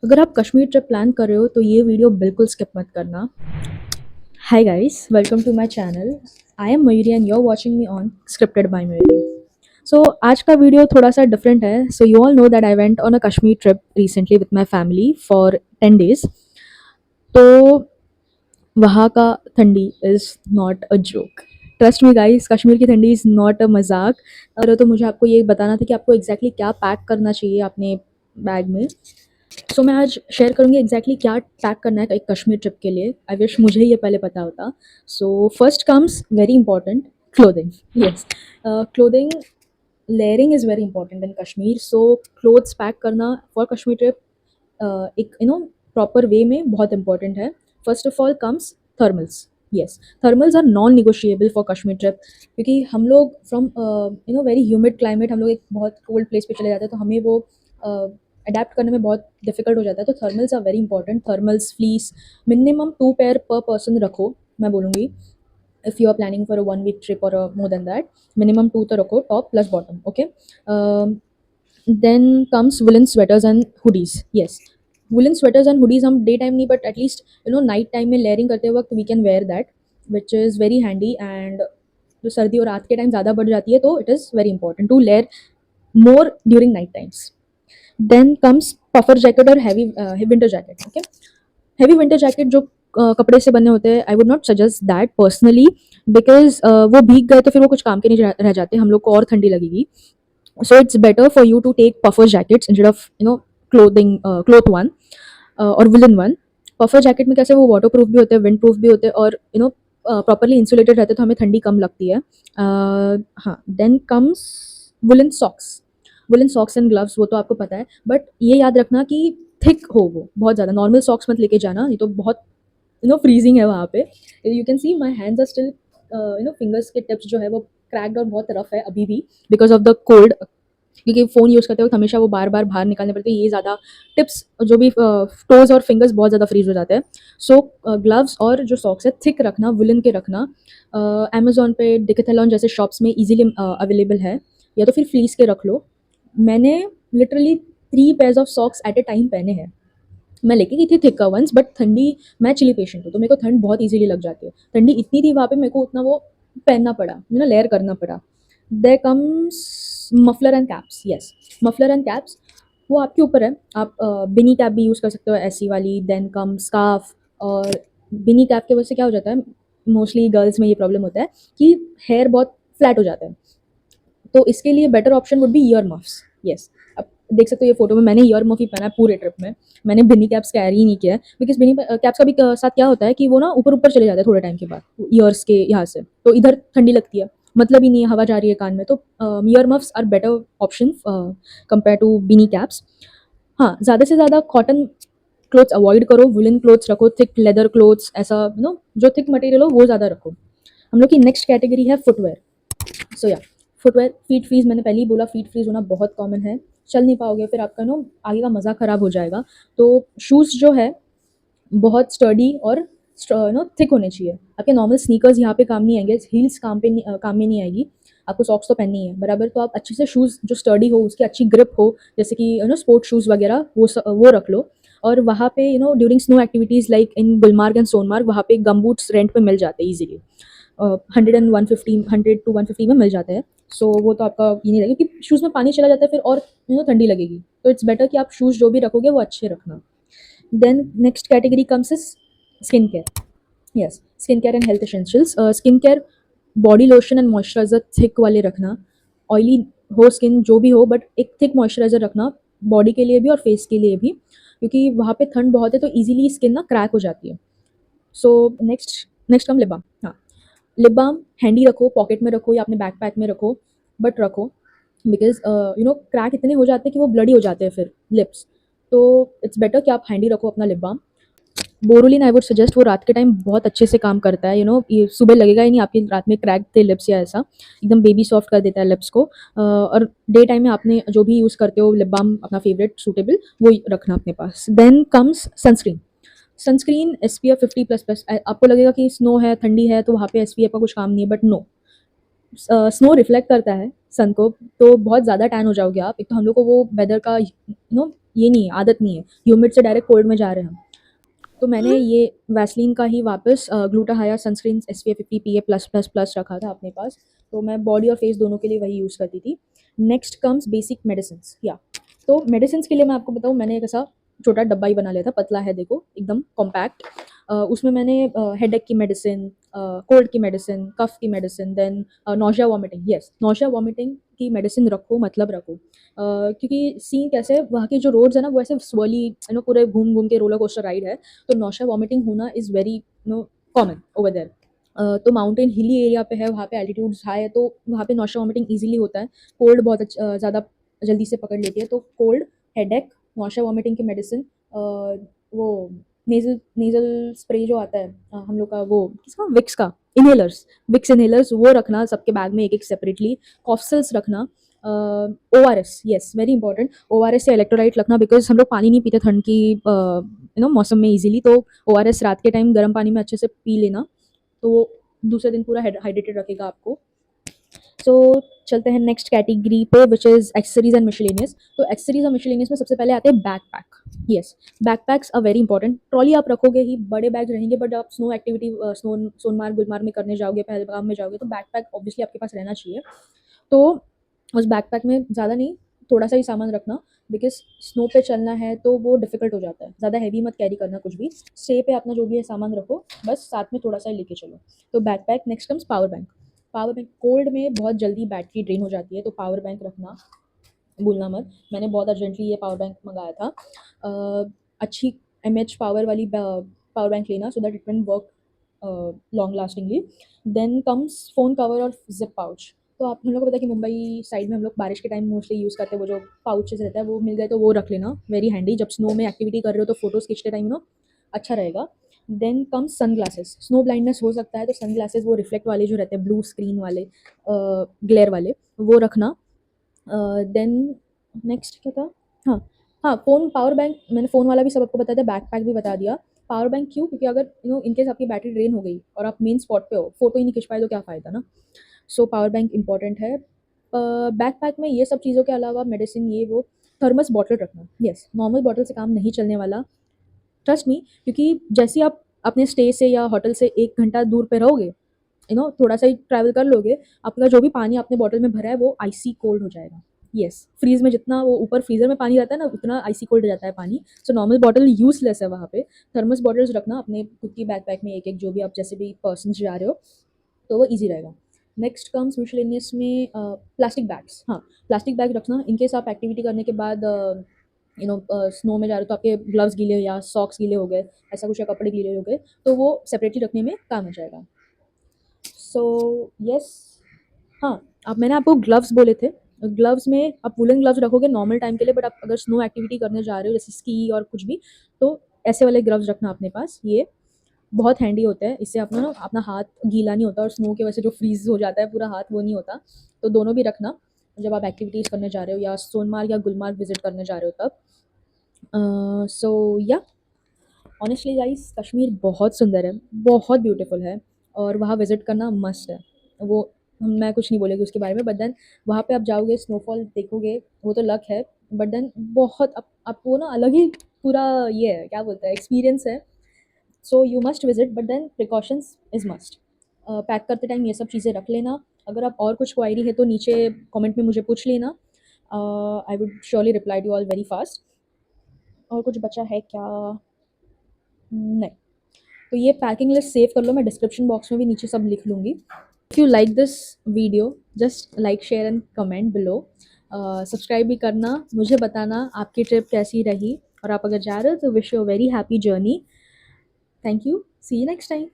अगर आप Kashmir trip plan कर रहे हो तो ये वीडियो बिल्कुल स्किप मत करना। Hi guys, welcome to my channel. I am Mayuri and you are watching me on scripted by Mayuri. So आज का वीडियो थोड़ा सा डिफरेंट है। So you all know that I went on a Kashmir trip recently with my family for 10 days। तो वहाँ का ठंडी is not a joke. Trust me guys, Kashmir की ठंडी इज़ नॉट अ मजाक। और तो मुझे आपको ये बताना था कि आपको एग्जैक्टली क्या पैक करना चाहिए अपने बैग में। सो मैं आज शेयर करूँगी एग्जैक्टली क्या पैक करना है एक कश्मीर ट्रिप के लिए। आई विश मुझे ये पहले पता होता। So first comes very important, clothing. Yes, clothing layering is very important in Kashmir. So clothes pack करना फॉर कश्मीर ट्रिप एक प्रॉपर वे में बहुत इंपॉर्टेंट है। First of all comes thermals. Yes, thermals are non negotiable for Kashmir trip, क्योंकि हम लोग from very humid climate, हम लोग एक बहुत कोल्ड प्लेस पे चले जाते हैं, तो हमें वो अडेप्ट करने में बहुत डिफिकल्ट हो जाता है। तो thermals are very important. Thermals, fleece, minimum 2 pair per person रखो, मैं बोलूँगी। If you are planning for a 1 week trip और मोर देन दैट, मिनिमम 2 तो रखो, top plus bottom. Okay, then comes woollen sweaters and hoodies. Yes, woollen sweaters and hoodies हम day time नहीं, but at least night time में layering करते वक्त we can wear that, which is very handy. And जो सर्दी और रात के टाइम ज़्यादा बढ़ जाती है, तो it is very important to layer more during night times. Then comes puffer jacket और heavy winter jacket. Okay, heavy winter jacket जो कपड़े से बने होते हैं, I would not suggest that personally, because वो भीग गए तो फिर वो कुछ काम के नहीं रह जाते, हम लोग को और ठंडी लगेगी। So it's better for you to take puffer jackets instead of cloth one or woolen one. Puffer jacket में कैसे वो वाटर प्रूफ भी होते हैं, विंड प्रूफ भी होते हैं, और प्रॉपरली इंसुलेटेड रहते हैं, तो हमें ठंडी कम लगती है। हाँ, then comes woollen socks. Woollen socks and gloves वो तो आपको पता है, बट ये याद रखना कि थिक हो, वो बहुत ज़्यादा नॉर्मल सॉक्स मत लेके जाना, ये तो बहुत फ्रीजिंग है वहाँ पे। You can see my hands are still, fingers के टिप्स जो है वो क्रैक्ड और बहुत रफ है अभी भी, बिकॉज ऑफ द कोल्ड, क्योंकि फ़ोन यूज़ करते वक्त हमेशा वो बार बार बाहर निकालने पड़ते हैं, ये ज़्यादा टिप्स जो भी टोज़ और फिंगर्स बहुत ज़्यादा फ्रीज हो जाते हैं। सो ग्लव्स और जो सॉक्स है थिक रखना, वुलन के रखना। अमेजोन पे, डिकेथलॉन जैसे शॉप्स में ईजिली अवेलेबल है, या तो फिर फ्लीस के रख लो। मैंने literally 3 pairs of socks at a time पहने हैं। मैं लेके गई थी थिक वंस, बट ठंडी, मैं चिली पेशेंट हूँ, तो मेरे को ठंड बहुत इजीली लग जाती है। ठंडी इतनी थी वहाँ पे, मेरे को उतना वो पहनना पड़ा, लेयर करना पड़ा। There comes muffler and caps. Yes, muffler and caps वो आपके ऊपर है। आप बिनी कैप भी यूज़ कर सकते हो, ऐसी वाली। Then come scarf. और बिनी कैप की वजह से क्या हो जाता है, मोस्टली गर्ल्स में ये प्रॉब्लम होता है कि हेयर बहुत फ्लैट हो जाता है, तो इसके लिए better option would be year muffs. Yes, अब देख सकते हो ये फोटो में मैंने ईयर मफ ही पहना है पूरे ट्रिप में। मैंने बिनी कैप्स कैरी ही नहीं किया है, बिकॉज बिनी कैप्स का भी साथ क्या होता है कि वो ना ऊपर ऊपर चले जाते हैं थोड़े टाइम के बाद ईयर्स के यहाँ से, तो इधर ठंडी लगती है, मतलब ही नहीं है, हवा जा रही है कान में। तो ear muffs are better option compare to beanie caps. हाँ, ज़्यादा से ज़्यादा कॉटन क्लोथ्स अवॉइड करो, वुलन क्लोथ्स रखो, थिक लेदर क्लोथ्स, ऐसा जो थिक मटेरियल हो वो ज़्यादा रखो। हम लोग की नेक्स्ट कैटेगरी है फुटवेयर। सो या, फुटवेयर, फीट फ्रीज, मैंने पहले ही बोला फीट फ्रीज होना बहुत कॉमन है। चल नहीं पाओगे, फिर आपका आगे का मज़ा ख़राब हो जाएगा। तो शूज़ जो है बहुत स्टर्डी और थिक होने चाहिए। आपके नॉर्मल स्नीकर्स यहाँ पे काम नहीं आएंगे, हील्स काम में नहीं आएगी, आपको सॉक्स तो पहननी है बराबर। तो आप अच्छे से शूज़ जो स्टर्डी हो, उसकी अच्छी ग्रिप हो, जैसे कि स्पोर्ट्स शूज़ वगैरह, वो रख लो। और वहाँ पे during snow activities like in Gulmarg and Sonamarg, वहाँ पे गम बूट्स रेंट पे मिल जाते हैं ईजिली। 100 to 150 में मिल जाते हैं। सो वो तो आपका ये नहीं लगेगा, क्योंकि शूज़ में पानी चला जाता है फिर, और ठंडी लगेगी। तो इट्स बेटर कि आप शूज़ जो भी रखोगे वो अच्छे रखना। Then next category comes is skin care. Yes, skin care and health essentials. Skin care, body lotion and moisturiser thick वाले रखना। ऑयली हो स्किन जो भी हो, बट एक थिक मॉइस्चराइजर रखना, बॉडी के लिए भी और फेस के लिए भी, क्योंकि वहाँ पे ठंड बहुत है, तो ईजिली स्किन ना क्रैक हो जाती है। So next next come lip balm. हाँ, लिप बाम हैंडी रखो, पॉकेट में रखो या अपने बैकपैक में रखो, बट रखो, बिकॉज क्रैक इतने हो जाते हैं कि वो ब्लडी हो जाते हैं फिर लिप्स। तो इट्स बेटर कि आप हैंडी रखो अपना lip balm. Boroline I would suggest, वो रात के टाइम बहुत अच्छे से काम करता है। ये सुबह लगेगा ही नहीं आपकी रात में क्रैक थे लिप्स या ऐसा, एकदम बेबी सॉफ्ट कर देता है लिप्स को। और डे टाइम में आपने जो भी यूज़ करते हो लिप बाम, अपना फेवरेट सूटेबल वो रखना अपने पास। Then comes sunscreen. Sunscreen SPF 50++। आपको लगेगा कि स्नो है, ठंडी है, तो वहाँ पे SPF का कुछ काम नहीं है, बट नो, स्नो रिफ्लेक्ट करता है सन को, तो बहुत ज़्यादा टैन हो जाओगे आप। एक तो हम लोग को वो वेदर का ये नहीं है, आदत नहीं है, ह्यूमिड से डायरेक्ट कोल्ड में जा रहे हैं हम। तो मैंने ये वैसलीन का ही वापस ग्लूटाहाया सनस्क्रीन SPF 50 PA+++ रखा था अपने पास। तो मैं बॉडी और फेस दोनों के लिए वही यूज़ करती थी। Next comes basic medicines. या तो मेडिसिन्स के लिए मैं आपको बताऊँ, मैंने एक ऐसा छोटा डब्बा ही बना लिया था, पतला है देखो एकदम कॉम्पैक्ट। उसमें मैंने हेडेक की मेडिसिन, कोल्ड की मेडिसिन, कफ की medicine, then nausea vomiting, yes nausea vomiting की मेडिसिन रखो, मतलब रखो। क्योंकि सीन कैसे है, वहाँ के जो रोड्स है ना वो ऐसे स्वली पूरे घूम घूम के रोलर कोस्टर राइड है, तो नौशिया वॉमिटिंग होना is very common over there. तो माउंटेन हिली एरिया पे है, वहाँ पे एल्टीट्यूड्स हाई है, तो वहाँ पे नौशिया वॉमिटिंग ईजिली होता है। कोल्ड बहुत ज़्यादा जल्दी से पकड़ लेती है, तो कोल्ड, हेडेक, नौशिया वॉमिटिंग की मेडिसिन, वो नेज़ल नेज़ल स्प्रे जो आता है हम लोग का, वो किसका, विक्स का, इनहेलर्स, विक्स इनहेलर्स वो रखना सबके बैग में एक एक सेपरेटली। कॉफ्सिल्स रखना। ORS, yes very important, ORS या इलेक्ट्रोलाइट रखना, बिकॉज हम लोग पानी नहीं पीते ठंड की मौसम में ईजिली, तो ORS रात के टाइम गर्म पानी में अच्छे से पी लेना, तो दूसरे दिन पूरा हाइड्रेटेड रखेगा आपको। सो चलते हैं नेक्स्ट कैटेगरी पे, which is accessories and miscellaneous. तो एक्सेसरीज और मिशेलेनियस में सबसे पहले आते हैं backpack. Yes, backpacks are very important. Trolley आप रखोगे ही, बड़े बैग रहेंगे, बट आप स्नो एक्टिविटी, सोनमार्ग गुलमार्ग में करने जाओगे, पहलगाम में जाओगे, तो बैकपैक ऑब्वियसली आपके पास रहना चाहिए। तो उस बैकपैक में ज़्यादा नहीं, थोड़ा सा ही सामान रखना, बिकॉज स्नो पे चलना है तो वो डिफिकल्ट हो जाता है। ज़्यादा हैवी मत कैरी करना कुछ भी, स्टे पे अपना जो भी है सामान रखो, बस साथ में थोड़ा सा ही लेके चलो। तो backpack. Next comes power bank. Power bank, cold में बहुत जल्दी बैटरी ड्रेन हो जाती है, तो पावर बैंक रखना भूलना मत। मैंने बहुत अर्जेंटली ये पावर बैंक मंगाया था। अच्छी MH पावर वाली पावर बैंक लेना, so that it can work long lastingly. Then comes phone cover और जिप पाउच। तो आप, हम लोग को पता है कि मुंबई साइड में हम लोग बारिश के टाइम मोस्टली यूज़ करते हैं, वो जो पाउचेस रहता है, वो मिल गए तो वो रख लेना, वेरी हैंडी। जब स्नो में एक्टिविटी कर रहे हो तो फोटोज़ खींचते टाइम अच्छा रहेगा। Then comes sunglasses. Snow blindness हो सकता है, तो सन ग्लासेस वो रिफ्लेक्ट वाले जो रहते हैं, ब्लू स्क्रीन वाले, ग्लेयर वाले, वो रखना। देन नेक्स्ट क्या था? हाँ, हाँ, फ़ोन, पावर बैंक मैंने फ़ोन वाला भी सब आपको बता दिया, बैकपैक भी बता दिया। पावर बैंक क्यों? क्योंकि अगर इन केस आपकी बैटरी ड्रेन हो गई और आप मेन स्पॉट पे हो, फ़ोटो ही नहीं खींच पाए तो क्या फ़ायदा ना। सो पावर बैंक इंपॉर्टेंट है। बैकपैक में ये सब चीज़ों के अलावा मेडिसिन, ये वो, थर्मस बॉटल रखना। यस, नॉर्मल बॉटल से काम नहीं चलने वाला, ट्रस्ट मी, क्योंकि जैसे ही आप अपने स्टे से या होटल से 1 घंटा दूर पे रहोगे, थोड़ा सा ही ट्रैवल कर लोगे, आपका जो भी पानी आपने बॉटल में भरा है वो आइसी कोल्ड हो जाएगा। यस, फ्रीज में जितना वो ऊपर फ्रीजर में पानी रहता है ना, उतना आइसी कोल्ड हो जाता है पानी। सो नॉर्मल बॉटल यूजलेस है वहाँ पे। थर्मस बॉटल्स रखना अपने खुद की बैकपैक में, एक एक, जो भी आप जैसे भी पर्सन जा रहे हो, तो वो ईजी रहेगा। नेक्स्ट कम्स मिशेलेनियस में प्लास्टिक बैग्स। हाँ, प्लास्टिक बैग रखना, इनकेस आप एक्टिविटी करने के बाद स्नो में जा रहे हो तो आपके ग्लव्स गीले या सॉक्स गीले हो गए, ऐसा कुछ, या कपड़े गीले हो गए, तो वो सेपरेटली रखने में काम आ जाएगा। सो यस, हाँ, अब मैंने आपको ग्लव्स बोले थे। ग्लव्स में आप वूलन ग्लव्स रखोगे नॉर्मल टाइम के लिए, बट आप अगर स्नो एक्टिविटी करने जा रहे हो जैसे स्की और कुछ भी, तो ऐसे वाले ग्लव्स रखना अपने पास। ये बहुत हैंडी होता है, इससे अपना अपना हाथ गीला नहीं होता, और स्नो की वजह से जो फ्रीज हो जाता है पूरा हाथ, वो नहीं होता। तो दोनों भी रखना जब आप एक्टिविटीज़ करने जा रहे हो या सोनमार्ग या गुलमार्ग विजिट करने जा रहे हो तब। सो या ऑनेस्टली गाइस, कश्मीर बहुत सुंदर है, बहुत ब्यूटीफुल है, और वहाँ विज़िट करना मस्ट है। वो मैं कुछ नहीं बोलेगी उसके बारे में, बट देन वहाँ पे आप जाओगे, स्नोफॉल देखोगे, वो तो लक है, बट देन बहुत आपको ना अलग ही पूरा, ये है, क्या बोलते हैं, एक्सपीरियंस है। So you must visit, but then precautions is must. Pack करते टाइम ये सब चीज़ें रख लेना। अगर आप और कुछ क्वायरी है तो नीचे कमेंट में मुझे पूछ लेना, I would surely reply to all very fast. और कुछ बचा है क्या? नहीं। तो ये पैकिंग लिस्ट सेव कर लो, मैं डिस्क्रिप्शन बॉक्स में भी नीचे सब लिख लूँगी। If you like this video, just like, share and comment below. Subscribe भी करना, मुझे बताना आपकी ट्रिप कैसी रही, और आप अगर जा रहे हो तो wish you a very happy journey. Thank you, see you next time.